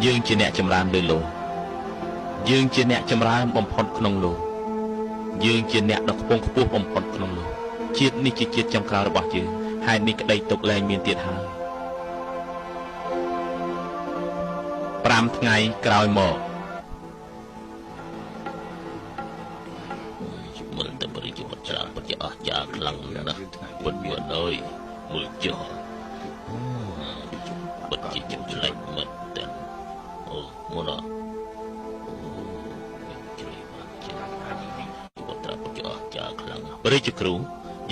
យើងជាអ្នកចម្រើនលើលោកយើងជាអ្នកចម្រើនបំផុតក្នុងលោកយើងជាអ្នកដ៏ខ្ពង់ខ្ពស់បំផុតក្នុងលោកជាតិនេះជាជាតិចុងក្រោយរបស់យើងហើយនេះក្តីទុកលែងមានទៀតហើយ5ថ្ងៃក្រោយមកមើលទៅបរិយាបន្ត្រាពិតជាអស្ចារ្យខ្លាំងណាស់ពិតមែនហើយមើលចុះពិតជាចម្លែកមែនតែអូមកដល់ព្រះរាជគ្រូ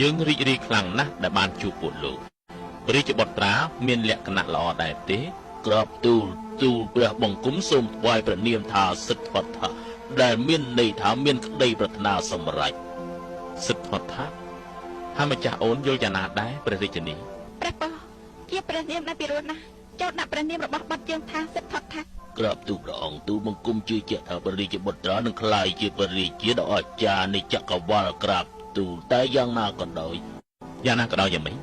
យើងរីករាយខ្លាំងណាស់ដែលបានជួបពួកលោកព្រះរាជបុត្រាមានលក្ខណៈល្អដែរទេក្រាបទូលព្រះបង្គំសូមថ្វាយព្រះនាមថាសិទ្ធត្ថៈដែលមានន័យថាមានក្តីប្រាថ្នាសម្រេចសិទ្ធត្ថៈហើយម្ចាស់អូនយល់យ៉ាងណាដែរព្រះរាជនីព្រះបោះជាព្រះនាមដែលពិរោះណាស់ចូលដាក់ព្រះនាមរបស់បាត់យើងថាសិទ្ធត្ថៈក្រាបទូលព្រះអង្គទូលបង្គំជឿជាក់ថាព្រះរាជបុត្រានឹងក្លាយជាព្រះរាជាដ៏អស្ចារ្យនៃចក្រវាឡក្រាបទូលតែយ៉ាងណាក៏ដោយយ៉ាងម៉េច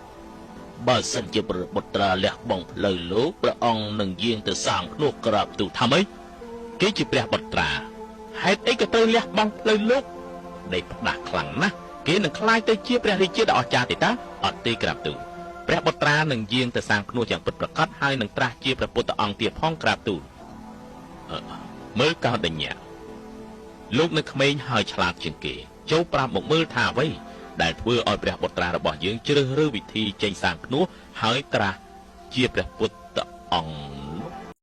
បើសិនជាព្រះបុត្រាលះបង់ផ្លូវលោកព្រះអង្គនឹងយាងទៅសាងភ្នោះក្រាបទូលថាម៉េចគេជាព្រះបុត្រាហេតុអីក៏ត្រូវលះបង់ផ្លូវលោកដែលផ្ដាស់ខ្លាំងណាស់គេនឹងក្លាយទៅជាព្រះរាជាដ៏អស្ចារ្យទេតាអត់ទេក្រាបទូលព្រះបុត្រានឹងយាងទៅសាងភ្នោះយ៉ាងពិតប្រាកដហើយនឹងត្រាស់ជាព្រះពុទ្ធអង្គទៀតផងក្រាបទូលមើលកោដញ្ញាលោកនៅក្មេងហើយឆ្លាតជាងគេចូលប្រាប់មកមើលថាអ្វីដែលធ្វើឲ្យព្រះបុត្រារបស់យើងជ្រើសរើសវិធីចេញសាងភ្នោះហើយត្រាស់ជាព្រះពុទ្ធអង្គ